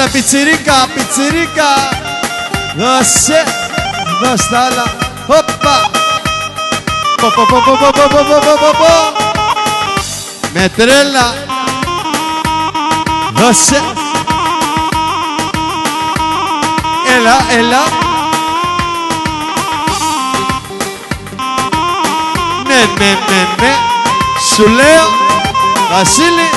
Έλα πιτσιρίκα, πιτσιρίκα. Δώσε, δώσ' τα άλλα. Όπα. Με τρέλα. Δώσε. Έλα, έλα. Ναι, ναι, ναι, ναι. Σου λέω, Βασίλη.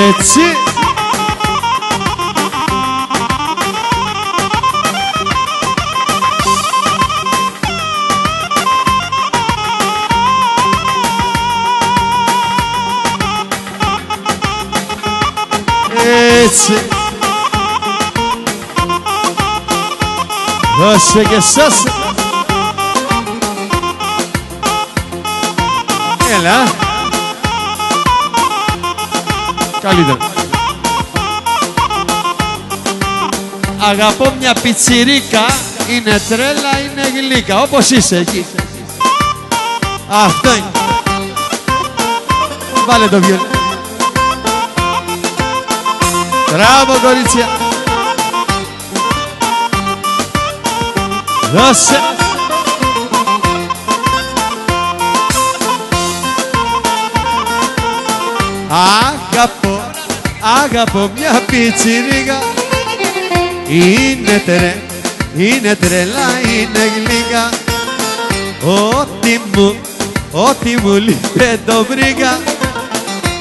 Έτσι. Έτσι. Δώσε και σώσε. Έλα. Καλύτερα. Αγαπώ μια πιτσιρίκα. Είναι τρέλα, είναι γλύκα. Όπως είσαι εκεί. Αυτό είναι. Βάλε το βιολί. Μπράβο κορίτσια. Δώσε. Αγαπώ, αγαπώ μια πιτσιρίκα. Είναι τρελά, είναι γλύκα. Ό,τι μου λείπε το βρήκα.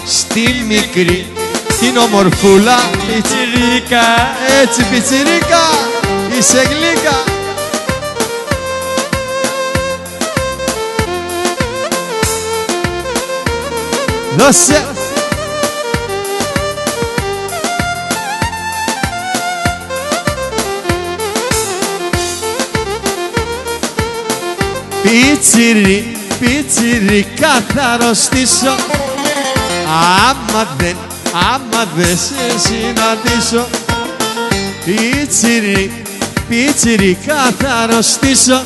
Στη μικρή την ομορφούλα πιτσιρίκα. Έτσι πιτσιρίκα, είσαι γλύκα. Δώσε. Πιτσιρίκα θα αρρωστήσω. Άμα δεν σε συναντήσω. Πιτσιρίκα θα αρρωστήσω.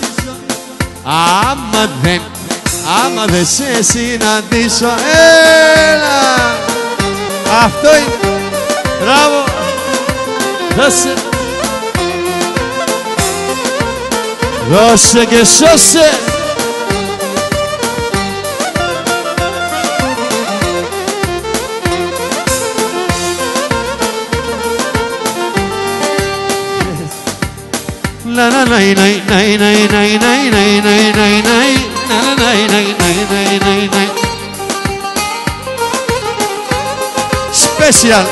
Άμα δεν σε συναντήσω. Έλα. Αυτό είναι. Μπράβο. Δώσε. Δώσε και σώσε. La la la la la la la la la la. Special.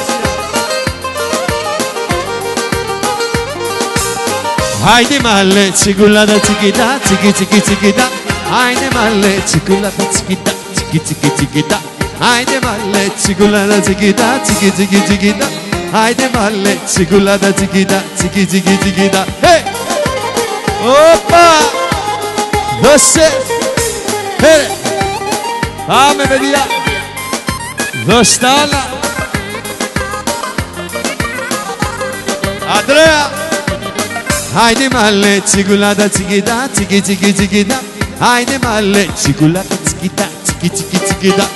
Haydi mahalle çikolata çikita çiki çiki çikita. Haydi mahalle çikolata çikita çiki çiki çikita. Haydi mahalle çikolata çikita çiki çiki çikita. Haydi mahalle çikolata çikita çiki çiki çikita. Hey! Όπα! Δώσε! Φέρε! Πάμε παιδιά! Δώσ' τα άλλα! Αντρέα! Haydi mahalle çikolata çikita çiki çiki çikita. Haydi mahalle çikolata çikita çiki çiki çikita.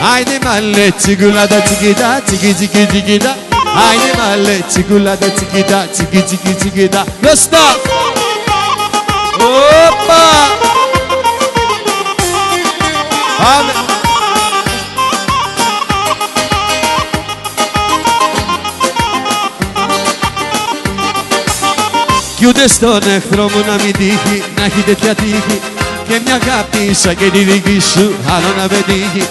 Haydi mahalle çikolata çikita çiki çiki çikita. Haydi mahalle çikolata çikita çiki çiki çikita. Δώσ' τα! Όπα! Πάμε! Κι ούτε στον εχθρό μου να μην τύχει, να έχει τέτοια τύχη και μια αγάπη σαν και τη δική σου άλλο να πετύχει.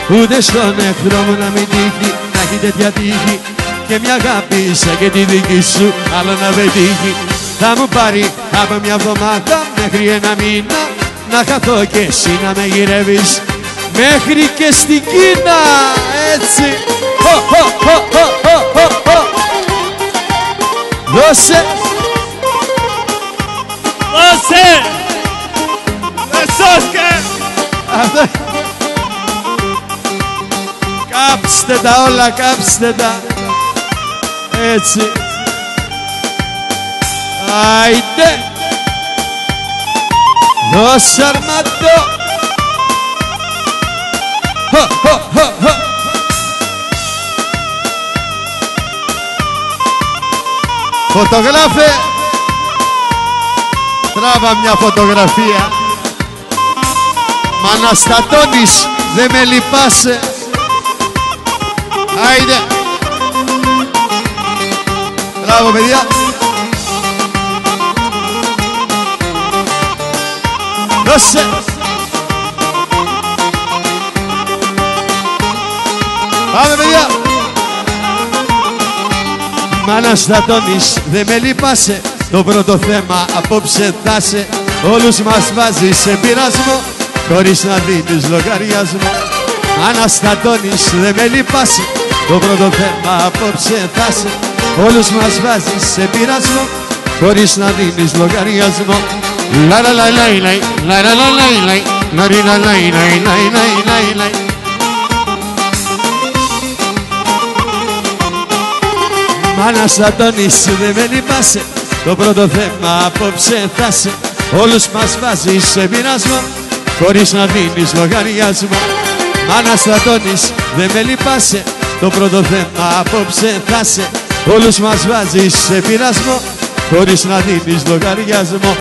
Ούτε στον εχθρό μου να μην τύχει, να έχει τέτοια τύχη και μια αγάπη σαν και τη δική σου άλλο να πετύχει. Θα μου πάρει από μια εβδομάδα μέχρι ένα μήνα να χαθώ και εσύ να με γυρεύεις μέχρι και στην Κίνα. Έτσι. Δώσε. Δώσε. Δεσόσκε. Κάψτε τα όλα, κάψτε τα. Έτσι. Άιντε. Δώσε Αρμάντο. Φωτογράφε, τράβα μια φωτογραφία. Μ' αναστατώνεις, δεν με λυπάσαι. Άιντε. Μπράβο παιδιά. Δώσε. Πάμε παιδιά. Μ' αναστατώνεις, δεν με λυπάσαι. Το πρώτο θέμα απόψε θα σε. Όλους μας βάζεις σε πειρασμό, χωρίς να δίνεις λογαριασμό. Μ' αναστατώνεις, δεν με λυπάσαι. Το πρώτο θέμα απόψε θα σε. Όλους μας βάζεις σε πειρασμό, χωρίς να δίνεις λογαριασμό. Λα λα λα λα λα λα λα λα λα λα λα λα. Μ' αναστατώνεις, δεν με λυπάσαι. Το πρώτο θέμα απόψε θα σε. Όλους μας βάζεις σε πειρασμό, χωρίς να δίνεις λογαριασμό. Μ' αναστατώνεις, δεν με λυπάσαι. Το πρώτο θέμα απόψε θα σε. Όλους μας βάζεις σε πειρασμό, χωρίς να δίνεις λογαριασμό.